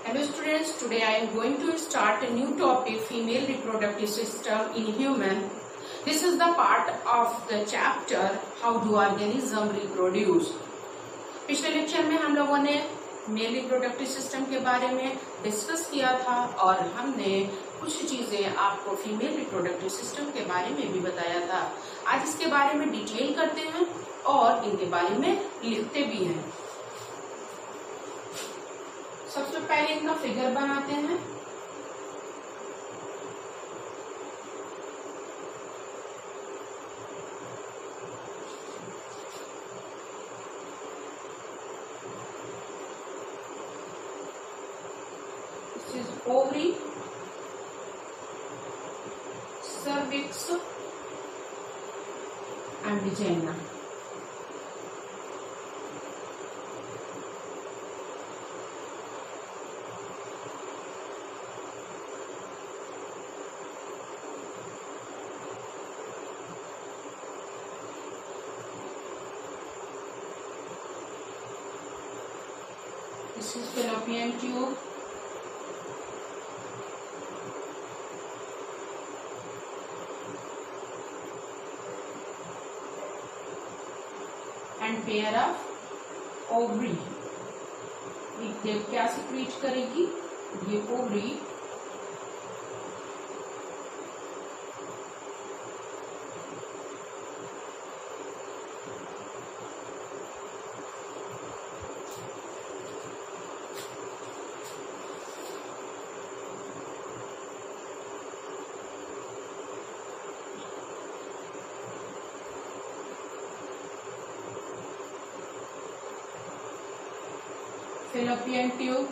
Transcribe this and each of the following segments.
Hello students, today I am going to start a new topic, female reproductive system in human. This is the part of the chapter how do organism reproduce. पिछले lecture में हम लोगों ने male reproductive system के बारे में discuss किया था और हमने कुछ चीजें आपको फीमेल रिप्रोडक्टिव सिस्टम के बारे में भी बताया था। आज इसके बारे में डिटेल करते हैं और इनके बारे में लिखते भी हैं। सबसे पहले इनका फिगर बनाते हैं। This is ovary, cervix and vagina. This is fallopian tube. And pair of ovary. ये क्या सिक्रीट करेगी? ये ओवरी fallopian tube,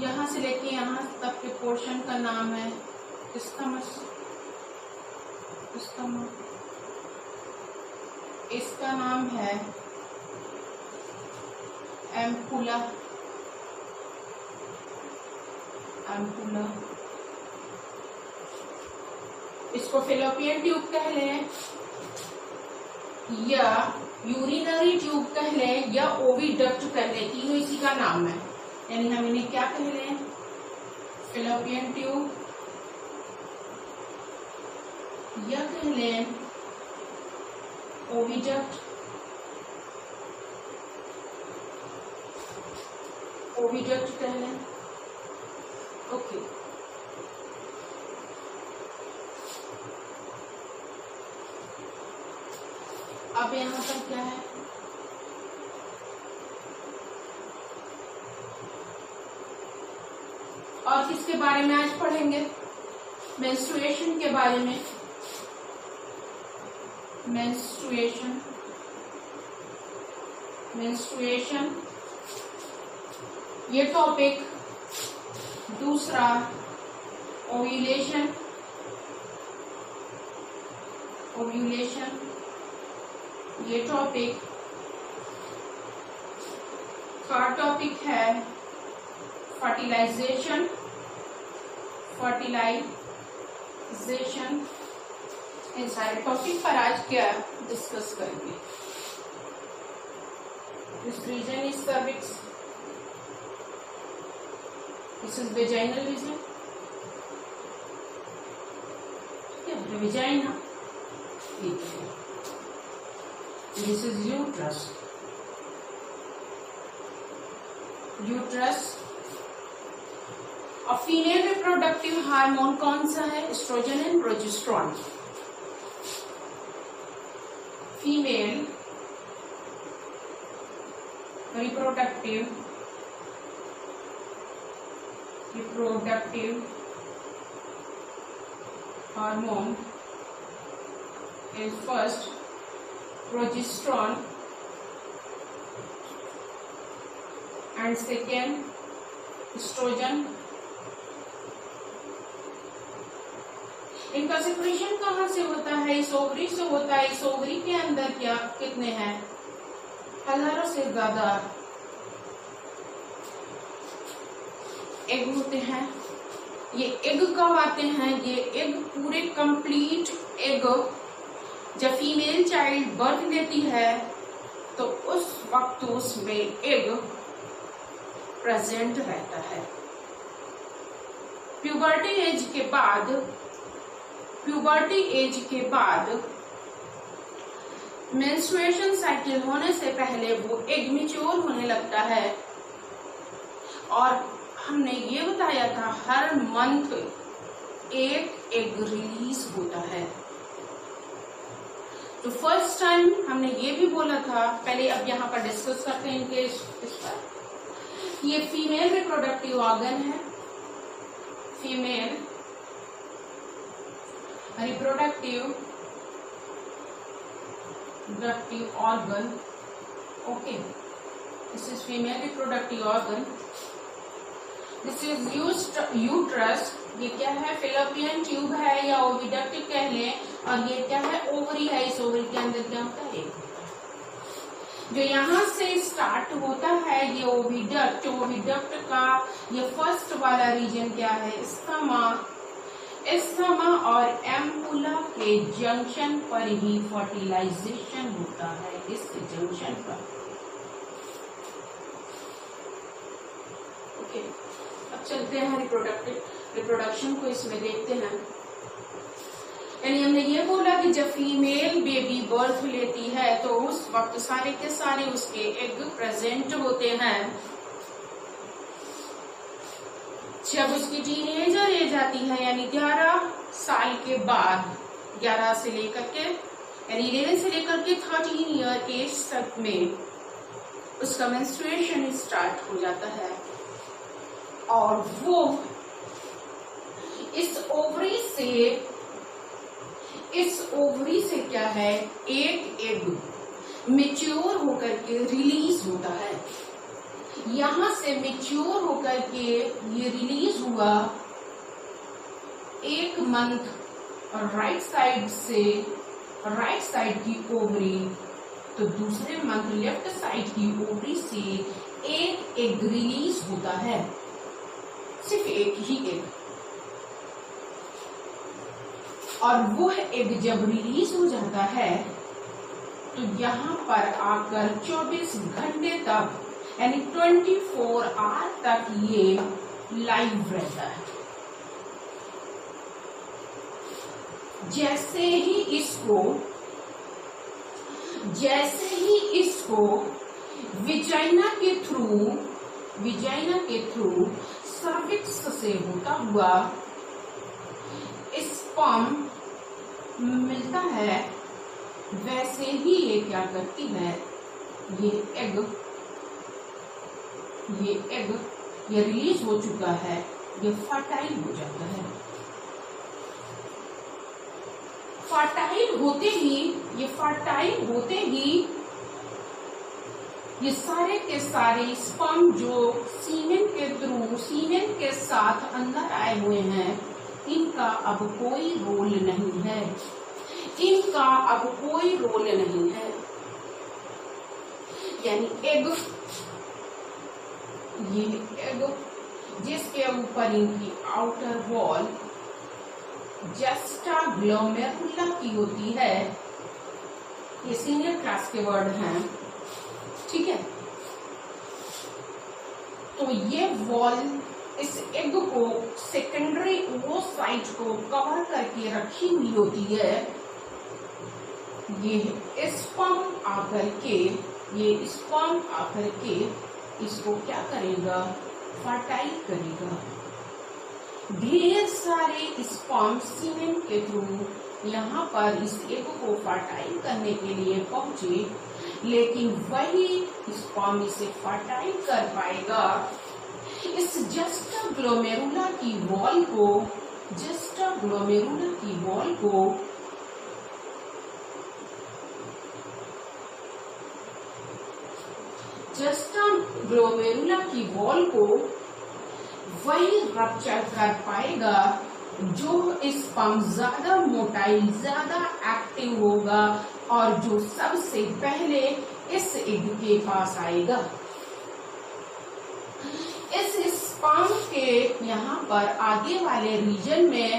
यहाँ से लेके यहाँ तक के पोर्शन का नाम है इसका नाम है एम्पुला। इसको fallopian ट्यूब कह लें या यूरिनरी ट्यूब कह लें या ओविडक्ट कह लें, तीनों इसी का नाम है। यानी हम इन्हें क्या कह लें? fallopian ट्यूब या कह लें ओविडक्ट कह लें। ओके, अब यहाँ पर क्या है? और किसके बारे में आज पढ़ेंगे? मेंस्ट्रुएशन के बारे में। मेंस्ट्रुएशन ये टॉपिक। दूसरा ओव्यूलेशन ये टॉपिक। थर्ड टॉपिक है फर्टिलाइजेशन। इन सारे टॉपिक पर आज क्या डिस्कस करेंगे? This region is cervix, this is vaginal region, vagina. This is uterus. और फीमेल रिप्रोडक्टिव हार्मोन कौन सा है? Estrogen and progesterone. Female reproductive hormone is first progesterone and second estrogen। इनका सिक्रीशन कहाँ से होता है? इस ओवरी से होता है। इस ओवरी के अंदर क्या कितने हैं? हजारों से ज्यादा एग होते हैं। ये एग कब आते हैं? ये एग पूरे कंप्लीट एग जब फीमेल चाइल्ड बर्थ लेती है तो उस वक्त उसमें एग प्रेजेंट रहता है। प्यूबर्टी एज के बाद मेंस्ट्रुएशन साइकिल होने से पहले वो एग मैच्योर होने लगता है। और हमने ये बताया था हर मंथ एक एग रिलीज होता है। तो फर्स्ट टाइम हमने ये भी बोला था, पहले अब यहाँ पर डिस्कस करते हैं इनके इस पर। ये फीमेल रिप्रोडक्टिव ऑर्गन है, female reproductive organ. Okay, this is female reproductive organ. This is uterus. ये क्या है? फेलोपियन ट्यूब है या ओविडक्ट कह लें। और ये क्या है? ओवरी है। इस ओवरी के अंदर क्या होता है? जो यहाँ से स्टार्ट होता है ये ओविडक्ट, ओविडक्ट का ये फर्स्ट वाला रीजन क्या है? स्टमा और एम्पुला के जंक्शन पर ही फर्टिलाइजेशन होता है, इस जंक्शन पर। ओके, अब चलते हैं रिप्रोडक्शन को इसमें देखते हैं। यानी हमने ये बोला कि जब फीमेल बेबी बर्थ लेती है तो उस वक्त सारे के सारे उसके एग प्रेजेंट होते हैं। जब उसकी टीनेजर एज आती है यानी 11 साल के बाद, 11 से लेकर के यानी 11 से लेकर के 13 ईयर एज तक में उसका मेंस्ट्रुएशन स्टार्ट हो जाता है। और वो इस ओवरी से क्या है? एक एग मैच्योर होकर के रिलीज होता है। यहां से मैच्योर होकर के ये रिलीज हुआ, एक मंथ राइट साइड की ओवरी, तो दूसरे मंथ लेफ्ट साइड की ओवरी से एक एग रिलीज होता है, सिर्फ एक ही एग। और वो एग जब रिलीज हो जाता है तो यहाँ पर आकर 24 घंटे तक यानी 24 आवर तक ये लाइव रहता है। जैसे ही इसको विजाइना के थ्रू सर्विक्स से होता हुआ स्पर्म मिलता है, वैसे ही ये क्या करती है? ये रिलीज हो चुका है, ये फर्टाइल हो जाता है। फर्टाइल होते ही ये सारे के सारे स्पर्म जो सीमेन के साथ अंदर आए हुए हैं, इनका अब कोई रोल नहीं है। यानी ये एग जिसके ऊपर इनकी आउटर वॉल जस्टा ग्लोमेरुला की होती है, ये सीनियर क्लास के वर्ड हैं, ठीक है। तो ये वॉल इस एग को सेकेंडरी ओवोसाइट को कवर करके रखी हुई होती है। ये स्पर्म आकर के इसको क्या करेगा? फर्टाइल करेगा। ढेर सारे स्पर्म सीमेन के थ्रू यहाँ पर इस एग को फर्टाइल करने के लिए पहुंचे, लेकिन वही स्पर्म इसे फर्टाइल कर पाएगा इस जस्टा ग्लोमेरुला की वॉल को वही रप्चर कर पाएगा जो स्पर्म ज्यादा मोटाइल, ज्यादा एक्टिव होगा और जो सबसे पहले इस एग के पास आएगा। इस स्पर्म के यहाँ पर आगे वाले रीजन में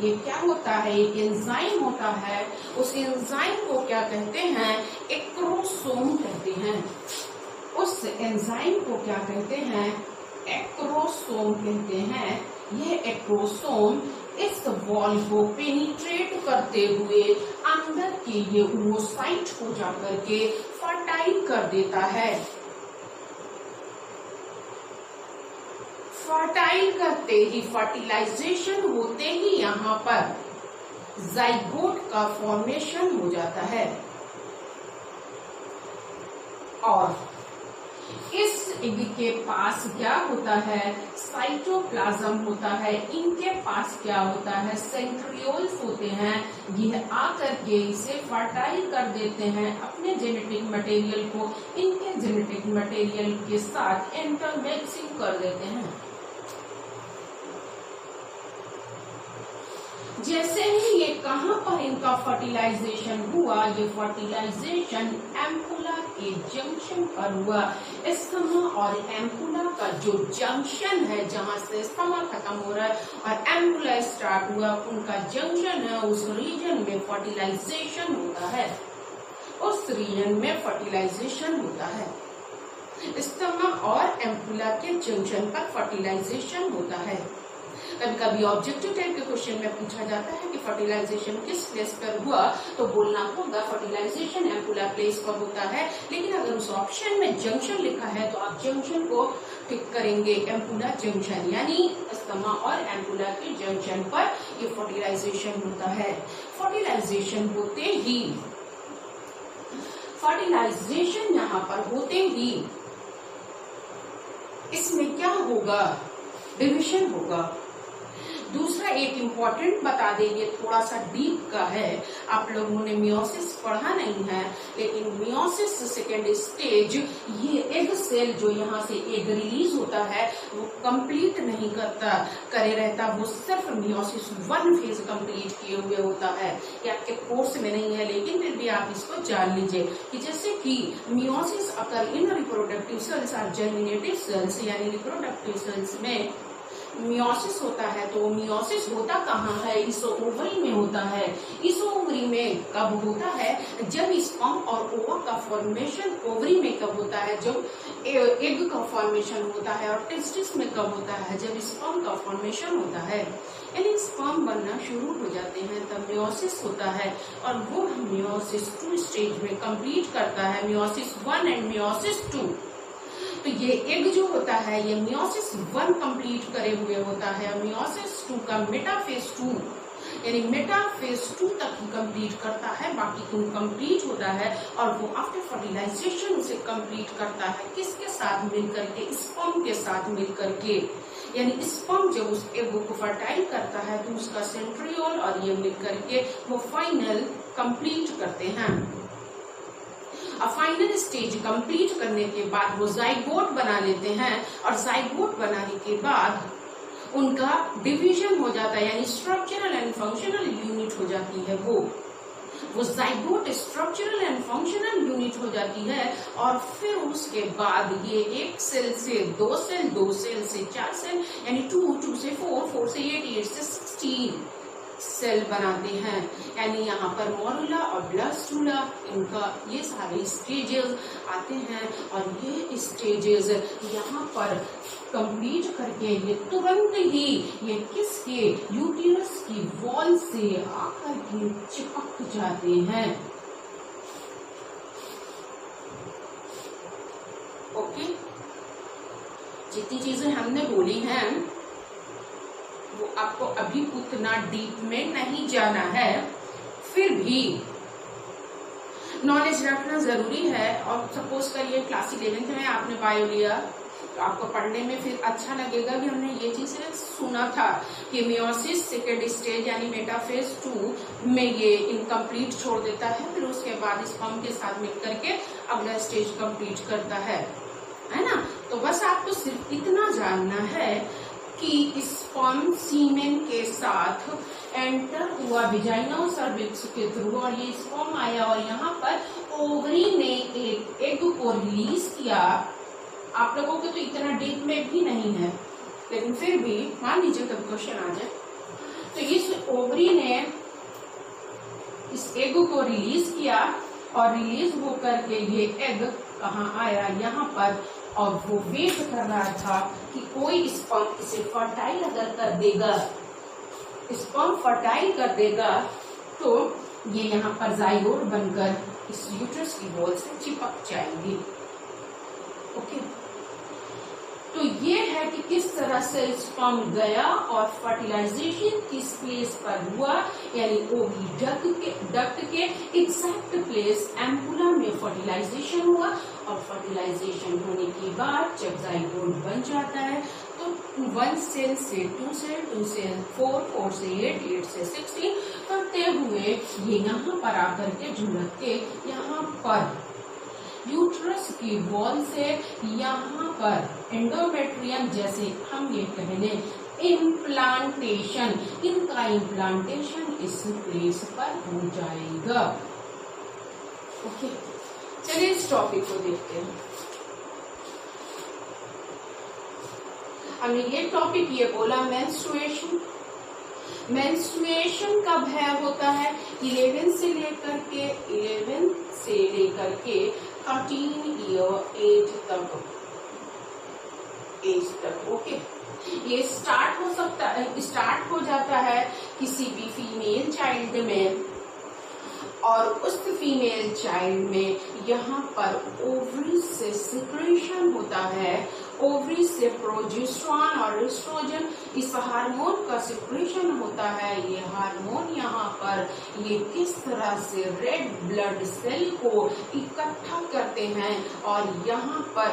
ये क्या होता है, एक एंजाइम होता है। उस एंजाइम को क्या कहते हैं, एक्रोसोम कहते हैं। उस एंजाइम को क्या कहते हैं, एक्रोसोम कहते हैं। यह एक्रोसोम इस वॉल को पेनिट्रेट करते हुए अंदर के ये ओवोसाइट को जाकर के फर्टाइल कर देता है। फर्टाइल करते ही, फर्टिलाइजेशन होते ही यहाँ पर जाइगोट का फॉर्मेशन हो जाता है। और इस एग के पास क्या होता है, साइटोप्लाज्म होता है। इनके पास क्या होता है, सेंट्रियोल्स होते हैं। यह आकर के इसे फर्टाइल कर देते हैं, अपने जेनेटिक मटेरियल को इनके जेनेटिक मटेरियल के साथ इंटरमिक्सिंग कर देते हैं। जैसे ही ये कहाँ पर इनका फर्टिलाइजेशन हुआ, ये फर्टिलाइजेशन एम्पुला के जंक्शन पर हुआ। स्टमा और एम्पुला का जो जंक्शन है, जहाँ से स्टमा खत्म हो रहा है और एम्पुला स्टार्ट हुआ, उनका जंक्शन है, उस रीजन में फर्टिलाइजेशन होता है। उस रीजन में फर्टिलाइजेशन होता है। स्टमा और एम्पुला के जंक्शन पर फर्टिलाइजेशन होता है। कभी कभी ऑब्जेक्टिव टाइप के क्वेश्चन में पूछा जाता है कि फर्टिलाइजेशन किस प्लेस पर हुआ, तो बोलना होगा फर्टिलाइजेशन एम्पुला प्लेस पर होता है। लेकिन अगर उस ऑप्शन में जंक्शन लिखा है तो आप जंक्शन को टिक करेंगे, एम्पुला जंक्शन, यानी स्टमा और एम्पुला के जंक्शन पर ये फर्टिलाइजेशन होता है। फर्टिलाइजेशन होते ही, फर्टिलाइजेशन यहाँ पर होते ही इसमें क्या होगा, डिविजन होगा। दूसरा एक इम्पॉर्टेंट बता देंगे, थोड़ा सा डीप का है। आप लोगों ने मियोसिस पढ़ा नहीं है, लेकिन मियोसिस सेकेंड स्टेज, ये एग सेल जो यहाँ से एग रिलीज होता है वो कंप्लीट नहीं करे रहता, वो सिर्फ मियोसिस 1 फेज कंप्लीट किए हुए होता है। ये आपके कोर्स में नहीं है, लेकिन फिर भी आप इसको जान लीजिए कि जैसे कि मियोसिस अकर इन रिप्रोडक्टिव सेल्स और जर्मिनेटिव सेल्स, यानी रिप्रोडक्टिव सेल्स में मियोसिस होता है। तो मियोसिस होता कहाँ है, इस ओवरी में होता है। इस ओवरी में कब होता है, जब स्पर्म और ओवा का फॉर्मेशन ओवरी में कब होता है, जब एग का फॉर्मेशन होता है। और टेस्टिस में कब होता है, जब स्पर्म का फॉर्मेशन होता है, यानी स्पर्म बनना शुरू हो जाते हैं, तब मियोसिस होता है। और वो मियोसिस 2 स्टेज में कंप्लीट करता है, मियोसिस 1 एंड मियोसिस 2। तो ये एग जो होता है ये मियोसिस 1 कंप्लीट करे हुए होता है। मियोसिस 2 का मेटाफेज 2, यानी मेटाफेज 2 तक ही कंप्लीट करता है, बाकी कंप्लीट होता है। और वो आफ्टर फर्टिलाइजेशन उसे कंप्लीट करता है, किसके साथ मिलकर के, स्पर्म के साथ मिलकर के। यानी स्पर्म जब उस एग को फर्टाइल करता है तो उसका सेंट्रियोल और ये मिलकर के वो फाइनल कंप्लीट करते हैं। अब फाइनल स्टेज कंप्लीट करने के बाद वो जाइगोट बना लेते हैं, और जाइगोट बनाने के बाद उनका डिवीजन हो जाता है, यानी स्ट्रक्चरल एंड फंक्शनल यूनिट हो जाती है। वो zygote structural and functional unit हो जाती है। और फिर उसके बाद ये 1 सेल से 2 सेल, 2 सेल से 4 सेल, यानी 2 से 4, 4 से 8, 8 से 16 सेल बनाते हैं। यानी यहाँ पर मोरुला और ब्लास्टुला, इनका ये सारे स्टेजेस आते हैं। और ये स्टेजेस यहाँ पर कंप्लीट करके ये तुरंत ही ये किसके, यूटिरस की वॉल से आकर के चिपक जाते हैं। ओके, जितनी चीजें हमने बोली हैं वो आपको अभी उतना डीप में नहीं जाना है, फिर भी नॉलेज रखना जरूरी है। और सपोज करिए क्लास 11th में आपने बायो लिया, तो आपको पढ़ने में फिर अच्छा लगेगा कि हमने ये चीजें सुना था कि मियोसिस सेकेंड स्टेज यानी मेटाफेज 2 में ये इनकम्प्लीट छोड़ देता है, फिर उसके बाद स्पर्म के साथ मिलकर के अगला स्टेज कंप्लीट करता है ना। तो बस आपको सिर्फ इतना जानना है कि स्पर्म सीमेन के साथ एंटर हुआ विजाइना और सर्विक्स के थ्रू, और ये स्पर्म आया और यहाँ पर ओवरी ने एक एग को रिलीज किया। आप लोगों के तो इतना डीप में भी नहीं है, लेकिन फिर भी मान लीजिए कब क्वेश्चन आ जाए, तो इस ओवरी ने इस एग को रिलीज किया और रिलीज होकर के ये एग कहाँ आया, यहाँ पर, और वो वेट कर रहा था कि कोई स्पर्म इसे फर्टाइल अगर कर देगा, स्पर्म फर्टाइल कर देगा तो ये यहाँ पर जाइगोट बनकर इस यूट्रस की वॉल से चिपक जाएंगे। ओके, तो ये है कि किस तरह से स्पर्म गया और फर्टिलाइजेशन किस प्लेस पर हुआ, यानी ओविडक्ट के एग्जैक्ट प्लेस एम्पुला में फर्टिलाइजेशन हुआ, और फर्टिलाइजेशन होने के बाद जब जाइगोट बन जाता है तो 1 सेल से 2 सेल, 2 से 4, 4 से 8, 8 से 16 करते हुए ये यहाँ पर आकर के झुलक के यहाँ पर यूट्रस की वॉल से यहाँ पर एंडोमेट्रियम, जैसे हम ये कह लें इम्प्लांटेशन, इनका इम्प्लांटेशन इस प्लेस पर हो जाएगा। ओके, चलिए इस टॉपिक को देखते हैं। हमने ये टॉपिक ये बोला मेंस्ट्रुएशन। मेंस्ट्रुएशन कब है होता है 11 से लेकर के 13 ईयर एज तक। ओके, ये स्टार्ट हो जाता है किसी भी फीमेल चाइल्ड में, और उस फीमेल चाइल्ड में यहाँ पर ओवरी से सिक्रेशन होता है, ओवरी से प्रोजेस्टेरोन और एस्ट्रोजन, इस हार्मोन का सिक्रेशन होता है। ये हार्मोन यहाँ पर ये किस तरह से रेड ब्लड सेल को इकट्ठा करते हैं और यहाँ पर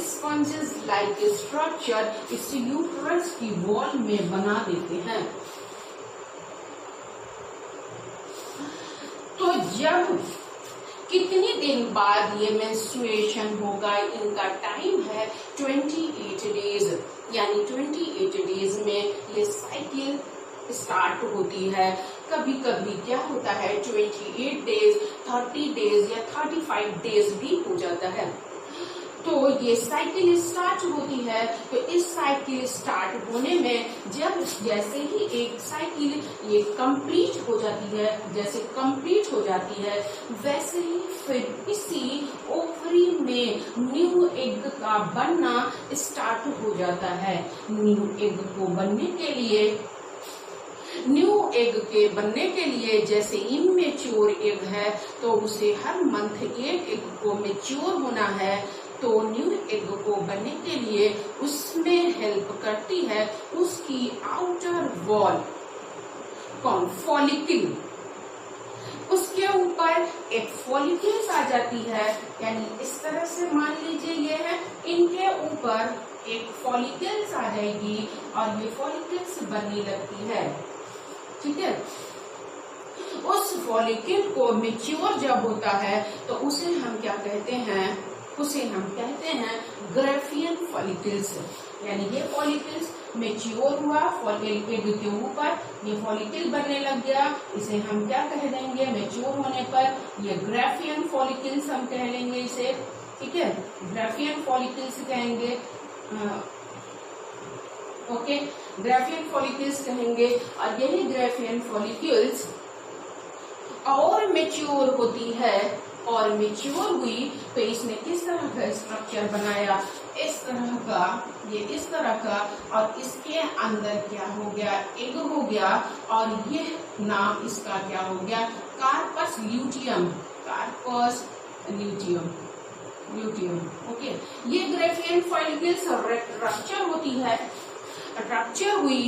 स्पंजेस लाइक स्ट्रक्चर इस यूट्रस की वॉल में बना देते हैं। तो जब कितने दिन बाद ये मेंस्ट्रुएशन होगा, इनका टाइम है 28 डेज, यानी 28 डेज में ये साइकिल स्टार्ट होती है। कभी कभी क्या होता है 28 डेज, 30 डेज या 35 डेज भी हो जाता है। तो ये साइकिल स्टार्ट होती है। तो इस साइकिल स्टार्ट होने में जब जैसे ही एक साइकिल ये कंप्लीट हो जाती है, वैसे ही फिर इसी ओवरी में न्यू एग का बनना स्टार्ट हो जाता है। न्यू एग बनने के लिए जैसे इमेच्योर एग है तो उसे हर मंथ एक एग को मेच्योर होना है, तो न्यू एग को बनने के लिए उसमें हेल्प करती है उसकी आउटर वॉल, कौन, फॉलिकल। उसके ऊपर एक फॉलिकल्स आ जाती है, यानी इस तरह से मान लीजिए ये है, इनके ऊपर एक फॉलिकल्स आ जाएगी और ये फॉलिकल्स बनने लगती है। ठीक है, उस फॉलिकल को मेच्योर जब होता है तो उसे हम क्या कहते हैं, ग्राफियन फॉलिकल्स। यानी ये फॉलिकल्स मेच्योर हुआ, एग के ऊपर ये फॉलिकल बनने लग गया, इसे हम क्या कह देंगे, मेच्योर होने पर ये ग्राफियन फॉलिकल्स हम कह लेंगे इसे। ठीक है, ग्राफियन फॉलिकल्स कहेंगे। ओके, ग्राफियन फॉलिकल्स कहेंगे। और यही ग्राफियन फॉलिकल्स और मेच्योर होती है, और मेच्योर हुई तो इसने किस तरह का स्ट्रक्चर बनाया, इस तरह का, और इसके अंदर क्या हो गया, एग हो गया, और ये नाम इसका क्या हो गया, कार्पस ल्यूटियम। ओके, ये ग्राफियन फॉलिकल्स रप्चर होती है, रप्चर हुई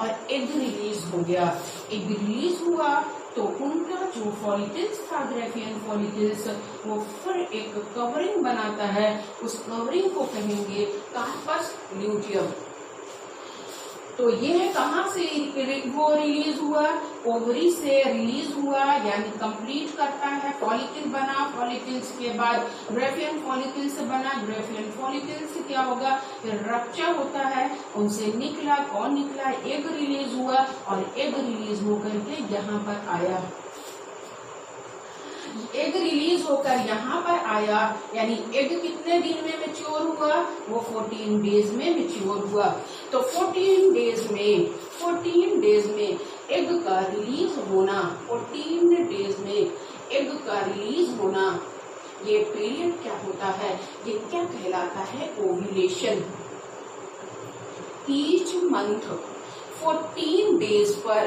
और एग रिलीज हो गया। एग रिलीज हुआ तो उनका जो फॉलिकल्स था, ग्राफियन फॉलिकल्स, वो फिर एक कवरिंग बनाता है, उस कवरिंग को कहेंगे कार्पस ल्यूटियम। तो ये कहाँ से वो रिलीज हुआ, ओवरी से रिलीज हुआ, यानी कंप्लीट करता है, फॉलिकल बना, फॉलिकल्स के बाद ग्राफियन फॉलिकल्स बना, ग्राफियन फॉलिकल्स से क्या होगा, रप्चर होता है, उनसे निकला, कौन निकला, एग रिलीज हुआ, और एग रिलीज होकर के यहाँ पर आया। एग रिलीज होकर यहाँ पर आया, यानी एग कितने दिन में मैच्योर हुआ, वो 14 डेज में मैच्योर हुआ। तो 14 डेज में 14 डेज में एग का रिलीज होना, 14 डेज में एग का रिलीज होना, ये पीरियड क्या होता है, ये क्या कहलाता है, ओव्यूलेशन। ईच मंथ 14 डेज पर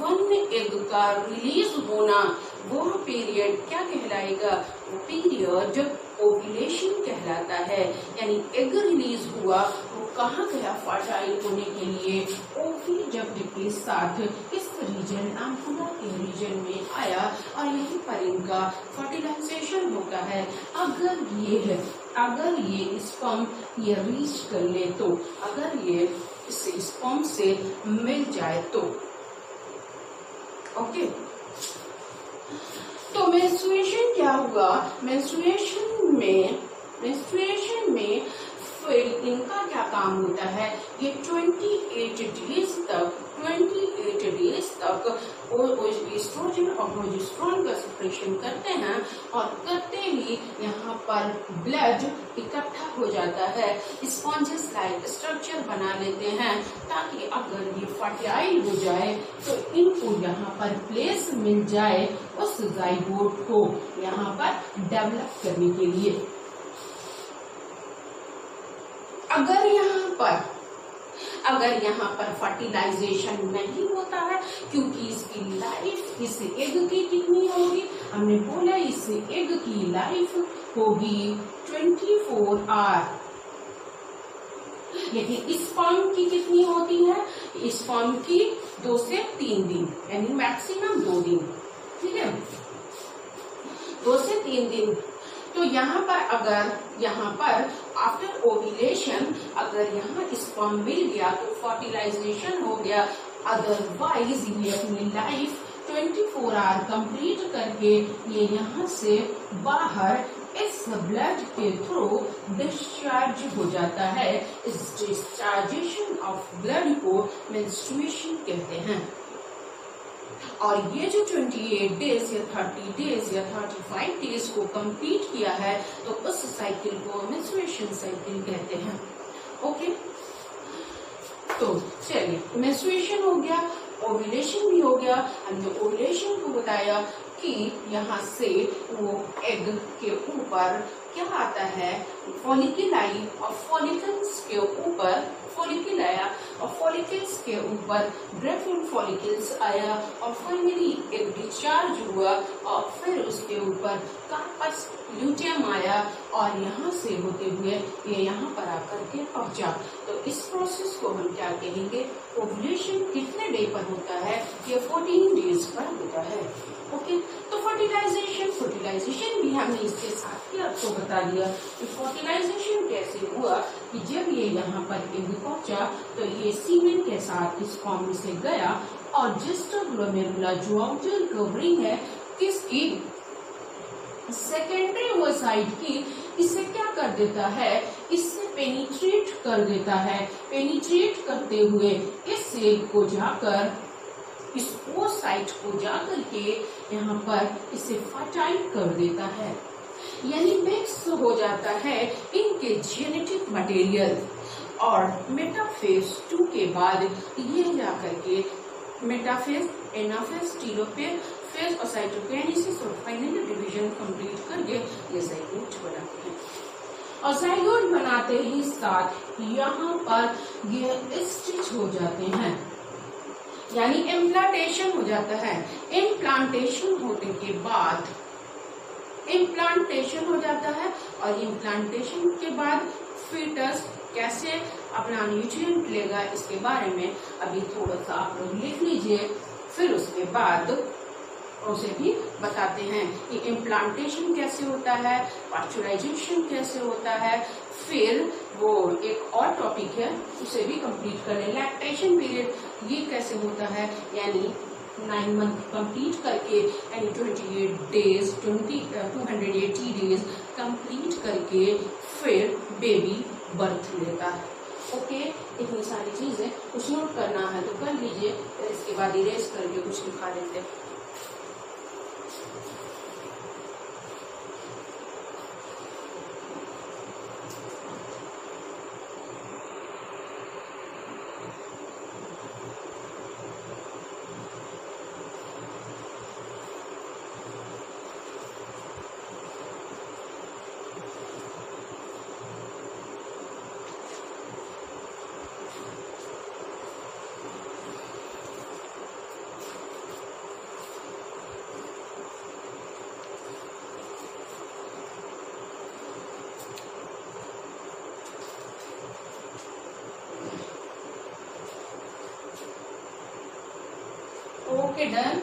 1 एग का रिलीज होना, वो पीरियड क्या कहलाएगा, वो पीरियड ओव्यूलेशन कहलाता है। यानी एग रिलीज हुआ, वो कहाँ गया फर्टाइल होने के लिए, ओवी जब के साथ इस रीजन एम्पुला के रीजन में आया और यहीं पर इनका फर्टिलाइजेशन होता है। अगर ये स्पर्म ये रीच कर ले तो, अगर ये इस स्पर्म से मिल जाए तो, ओके। तो मेंस्ट्रुएशन क्या हुआ, मेंस्ट्रुएशन में फिर इनका क्या काम होता है, ये 28 डेज तक एस्ट्रोजन और प्रोजेस्टेरोन का सेक्रेशन करते हैं और करते ही यहाँ पर ब्लड इकट्ठा हो जाता है, स्पॉन्जेस लाइक स्ट्रक्चर बना लेते हैं, ताकि अगर ये फर्टाइल हो जाए तो इनको यहाँ पर प्लेस मिल जाए उस जाइगोट को यहाँ पर डेवलप करने के लिए। अगर यहाँ पर फर्टिलाइजेशन नहीं होता है, क्योंकि इसकी लाइफ इस एग की कितनी होगी, हमने बोला इस एग की लाइफ होगी 24 आवर, लेकिन स्पर्म की कितनी होती है, स्पर्म की 2 से 3 दिन, यानी मैक्सिमम 2 दिन, ठीक है, 2 से 3 दिन। तो यहाँ पर आफ्टर ओव्यूलेशन अगर यहाँ स्पर्म मिल गया तो फर्टिलाइजेशन हो गया, अदरवाइज ये अपनी लाइफ 24 आवर कंप्लीट करके ये यहाँ से बाहर इस ब्लड के थ्रू डिस्चार्ज हो जाता है। इस डिस्चार्जेशन ऑफ ब्लड को मेंस्ट्रुएशन कहते हैं। और ये जो 28 डेज या 30 डेज या 35 डेज को कंप्लीट किया है, तो उस साइकिल को मेंस्ट्रुएशन साइकिल कहते हैं। ओके, तो चलिए, मेंस्ट्रुएशन हो गया, ओव्यूलेशन भी हो गया। हमने ओव्यूलेशन को बताया कि यहाँ से वो एग के ऊपर क्या आता है, फॉलिकुलाई और फॉलिकल्स के ऊपर फॉलिकल आया और फॉलिकल्स के ऊपर ग्रेफिन फॉलिकल्स आया और फाइनली एक डिस्चार्ज हुआ और फिर उसके ऊपर कार्पस ल्यूटियम आया और यहाँ से होते हुए ये यहाँ पर आकर के पहुंचा। तो इस प्रोसेस को हम क्या कहेंगे, ओव्यूलेशन कितने डे पर होता है, ये 14 डेज पर होता है। ओके, तो फर्टिलाइजेशन भी हमने इसके साथ ही आपको बता दिया कि फर्टिलाइजेशन कैसे हुआ, कि जब ये यहाँ पर एग पहुंचा तो ये सीमेन के साथ इस फॉर्म से गया और जिस्टर ग्लोमेरुला जो आउटर कवरिंग है किसकी, सेकेंडरी ओवसाइट की, इसे क्या कर देता है, इससे पेनिट्रेट कर देता है। पेनिट्रेट करते हुए इस सेल को जाकर इस ओसाइट को जाकर के यहाँ पर इसे फर्टाइल कर देता है, यानी मिक्स हो जाता है इनके जेनेटिक मटेरियल। और मेटाफेज 2 के बाद ये जाकर के मेटाफेज, एनाफेज, टेलोफेज, फेज और साइटोकाइनेसिस और फाइनली डिवीजन कंप्लीट करके ये जाइगोट बनाते हैं। और जाइगोट बनाते ही साथ यहाँ पर ये स्टिच हो जाते हैं, यानी इम्प्लांटेशन हो जाता है। इम्प्लांटेशन होने के बाद इम्प्लांटेशन हो जाता है और इम्प्लांटेशन के बाद फीटस कैसे अपना न्यूट्रिएंट लेगा, इसके बारे में अभी थोड़ा सा आप लोग लिख लीजिए, फिर उसके बाद उसे भी बताते हैं कि इम्प्लांटेशन कैसे होता है, पास्चुराइजेशन कैसे होता है, फिर वो एक और टॉपिक है उसे भी कंप्लीट कर लें, लैक्टेशन पीरियड ये कैसे होता है, यानी 9 मंथ कंप्लीट करके यानी 28 डेज 280 डेज कंप्लीट करके फिर बेबी बर्थ लेता है। ओके, इतनी सारी चीजें कुछ नोट करना है तो कर लीजिए, फिर इसके बाद इरेज करके कुछ लिखा देते हैं। Okay, done.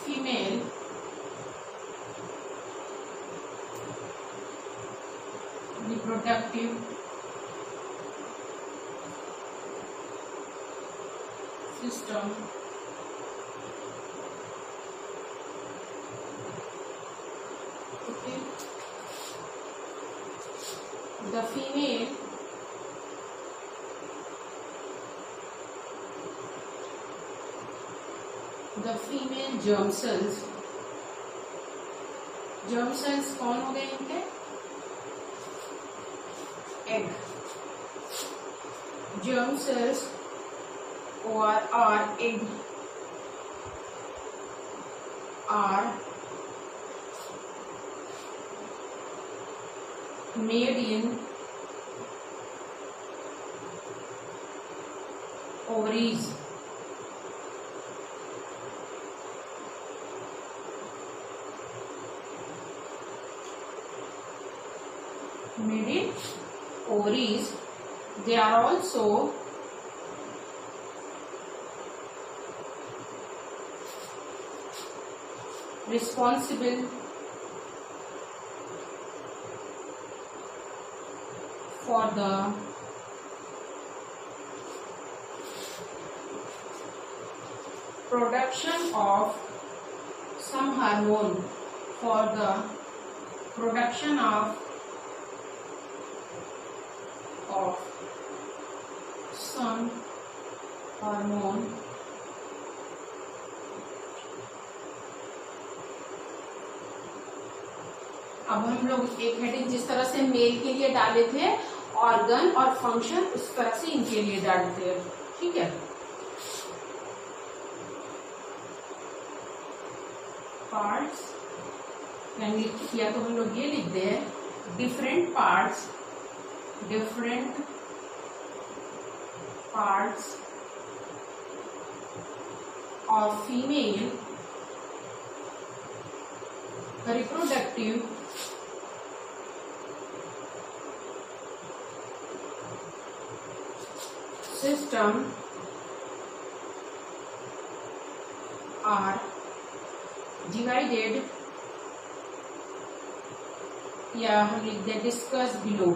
Female reproductive system okay. The female germ cells कौन हो गए इनके? Egg germ cells or are egg are made in ovaries they are also responsible for the production of some hormone some hormone अब हम लोग एक heading जिस तरह से मेल के लिए डाले थे ऑर्गन और फंक्शन, उस तरह से इनके लिए डालते हैं, ठीक है। पार्ट्स या तो हम लोग ये लिख दे different parts of female reproductive system are divided या हम लिख दे डिस्कस बिलो।